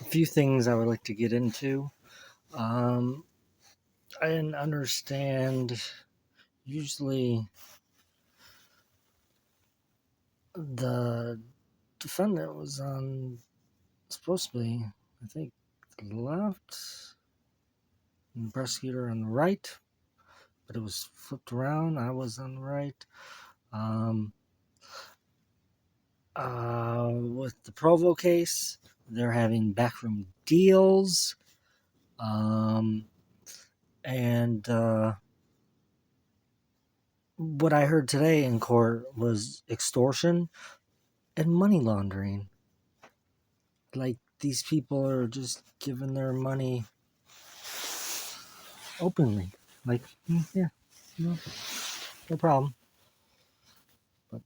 few things I would like to get into. Um, I didn't understand. Usually, the defendant was on supposed to be, I think, the left, and the prosecutor on the right, but it was flipped around. I was on the right. Um, with the Provo case, they're having backroom deals. And what I heard today in court was extortion and money laundering. Like, these people are just giving their money openly. Like, yeah, no problem. But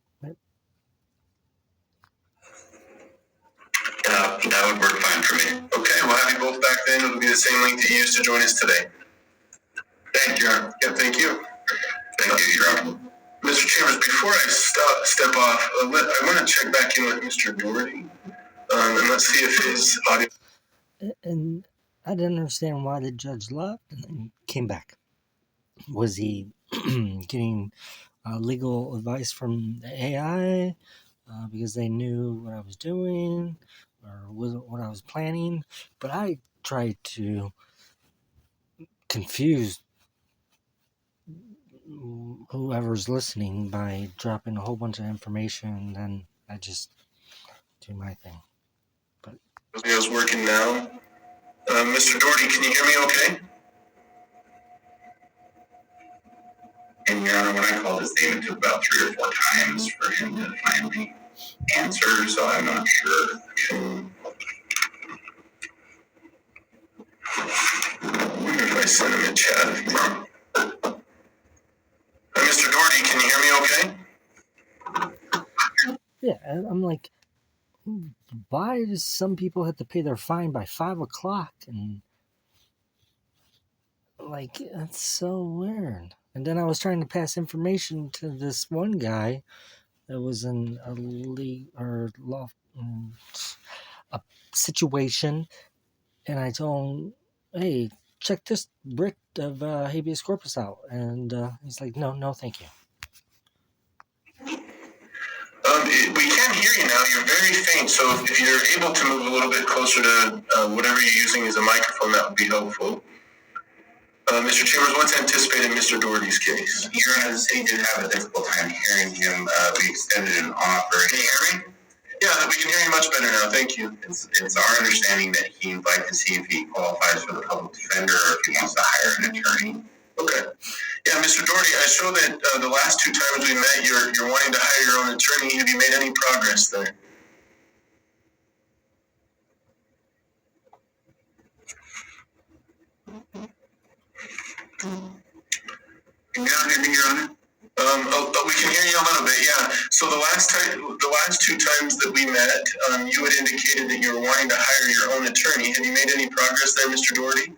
That would work fine for me. Okay, we'll have you both back then. It'll be the same link that you used to join us today. Thank you. Yeah, thank you. Thank you, Your Honor. Mr. Chambers, before I step off, I want to check back in with Mr. Doherty, and let's see if his audio. And I didn't understand why the judge left and then came back. Was he getting legal advice from the AI because they knew what I was doing or what I was planning? But I tried to confuse whoever's listening by dropping a whole bunch of information, and then I just do my thing. But Audio's working now. Mr. Doherty, can you hear me okay? And Your Honor, when I called his name, it took about 3 or 4 times for him to finally answer, so I'm not sure. I wonder if I sent him a chat. Mr. Doherty, can you hear me okay? yeah, I'm like, why does some people have to pay their fine by 5 o'clock? And like, that's so weird. And then I was trying to pass information to this one guy that was in a situation, and I told him, hey, check this writ of habeas corpus out. And he's like, no, thank you. We can't hear you now. You're very faint. So if you're able to move a little bit closer to whatever you're using as a microphone, that would be helpful. Mr. Chambers, what's anticipated in Mr. Doherty's case? Your Honor, the state did have a difficult time hearing him. We extended an offer. Can you hear me? Yeah, we can hear you much better now. Thank you. It's our understanding that he would like to see if he qualifies for the public defender or if he wants to hire an attorney. Okay. Yeah, Mr. Doherty, I saw that the last 2 times we met, you're wanting to hire your own attorney. Have you made any progress there? Can you hear me, Your Honor? We can hear you a little bit, yeah. So the last 2 times that we met, you had indicated that you were wanting to hire your own attorney. Have you made any progress there, Mr. Doherty?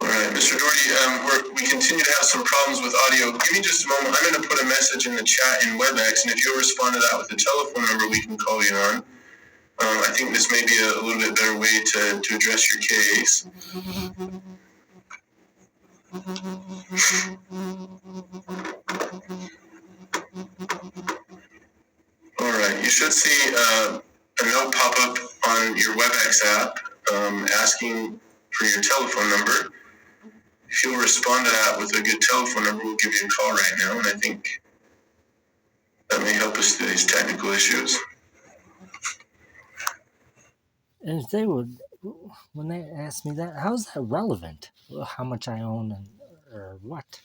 All right, Mr. Doherty, we continue to have some problems with audio. Give me just a moment. I'm going to put a message in the chat in WebEx, and if you'll respond to that with a telephone number, we can call you on. I think this may be a little bit better way to address your case. All right, you should see a note pop up on your WebEx app asking for your telephone number. If you'll respond to that with a good telephone number, we'll give you a call right now, and I think that may help us through these technical issues. And if they would, when they ask me that, how is that relevant? How much I own or what?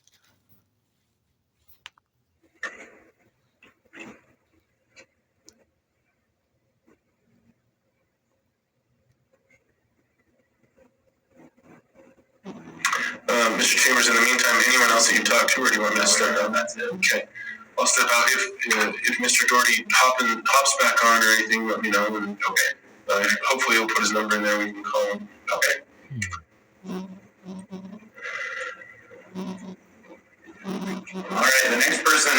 Mr. Chambers, in the meantime, anyone else that you talk to, or do you want me to step out? That's it. Okay. I'll step out. If Mr. Doherty hops back on or anything, let me know. Okay. Hopefully he'll put his number in there. We can call him. Okay. All right, the next person,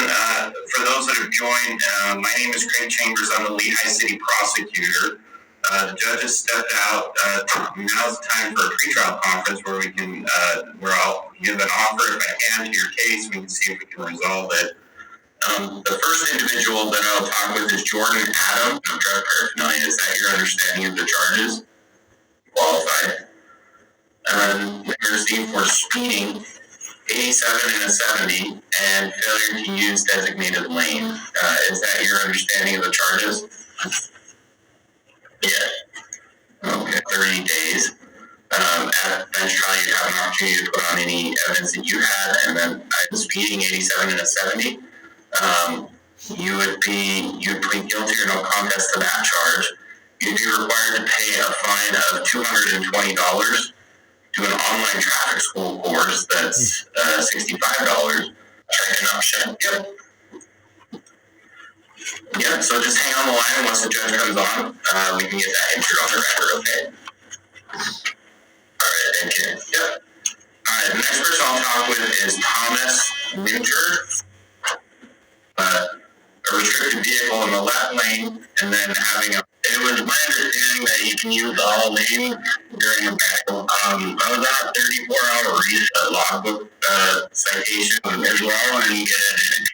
for those that have joined, my name is Craig Chambers. I'm the Lehigh City prosecutor. The judge has stepped out. Now's the time for a pretrial conference where we can, where I'll give an offer if I can to your case. We can see if we can resolve it. The first individual that I'll talk with is Jordan Adam of drug paraphernalia. Is that your understanding of the charges? Qualified. Conspiracy for speeding, 87 and a 70, and failure to use designated lane. Is that your understanding of the charges? Yes. Okay, 30 days. At bench trial, you have an opportunity to put on any evidence that you had, and then speeding, 87 and a 70. You'd plead guilty or no contest to that charge. You'd be required to pay a fine of $220 to an online traffic school course that's $65. Checking option. Yep. Yeah, so just hang on the line once the judge comes on. We can get that entered on the record, okay? Alright, thank you. Yep. Alright, the next person I'll talk with is Thomas Winter. A restricted vehicle in the left lane, and then having it was my understanding that you can use all lane during a battle. I was on a 34-hour logbook citation as well, and get it.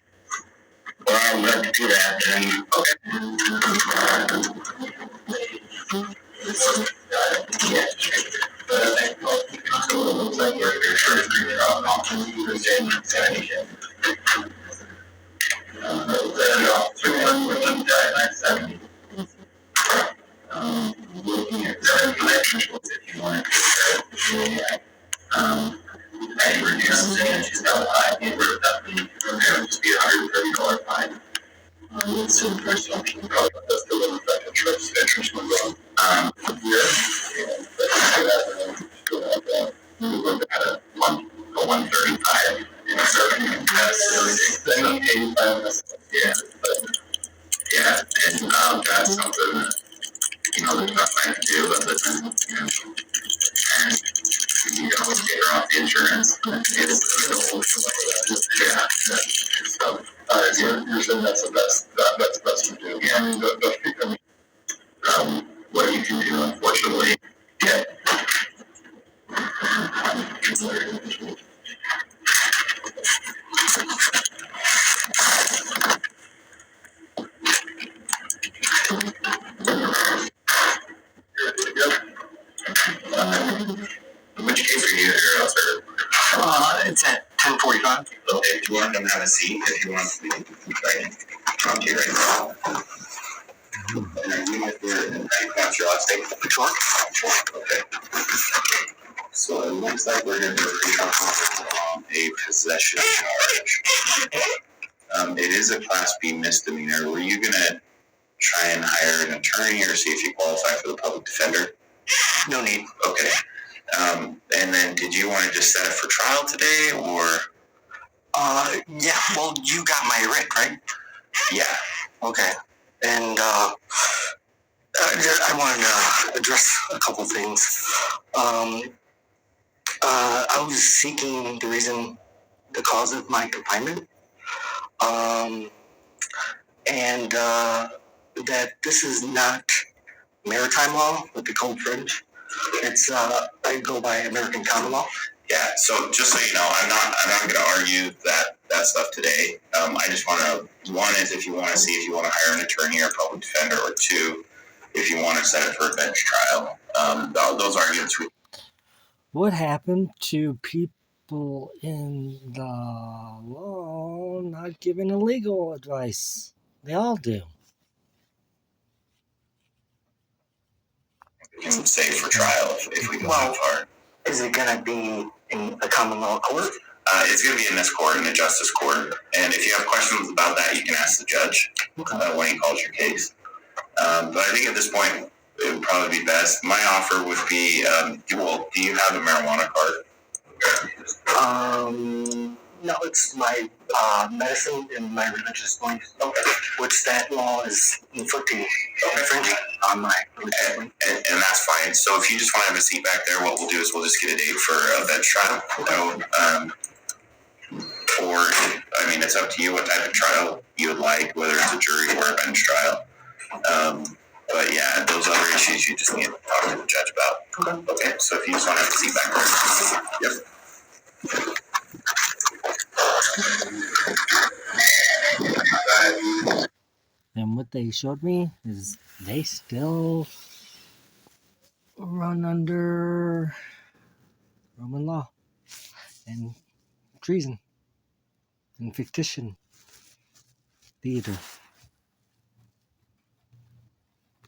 Well, I'm glad to do that, then. Looking at the if you want to I reduce it, she's got a high, it would just be $130 fine. So the first option, that's the limit that interest would run. We looked at a 135. That's 85. Yeah, and that's something that, there's nothing I can do other than, and you can always get her off the insurance. So, you're saying that's the best, that's the best to do. Yeah. What you can do, unfortunately. Yeah. Which case are you here, sir? It's at 10:45. Okay, if you want them to have a seat, if you want to come to you right now. And are you with your last name? Which one? Okay. So it looks like we're going to do a possession charge. It is a Class B misdemeanor. Were you going to try and hire an attorney or see if you qualify for the public defender? No need. Okay. And then did you want to just set it for trial today, or? Yeah, well, you got my writ, right? Yeah. Okay. And, I wanted to address a couple things. I was seeking the cause of my confinement. And, that this is not maritime law with the Code Fringe. It's I go by American common law. Yeah. So just so you know, I'm not going to argue that stuff today. I just want to, one is if you want to see if you want to hire an attorney or public defender, or two, if you want to set it for a bench trial. Those arguments. What happened to people in the law not giving legal advice? They all do. It's safe for trial if we go that far. Is it going to be in a common law court? It's going to be in this court, in the justice court. And if you have questions about that, you can ask the judge when he calls your case. But I think at this point, it would probably be best. My offer would be, do you have a marijuana card? No, it's my medicine in my religious beliefs, Okay. which that law is inflicting infringement on my religious beliefs. And that's fine. So if you just want to have a seat back there, what we'll do is we'll just get a date for a bench trial. Or, I mean, it's up to you what type of trial you would like, whether it's a jury or a bench trial. But yeah, those other issues you just need to talk to the judge about. Okay, so if you just want to have a seat back there. Yep. And what they showed me is they still run under Roman law and treason and fictitious theater.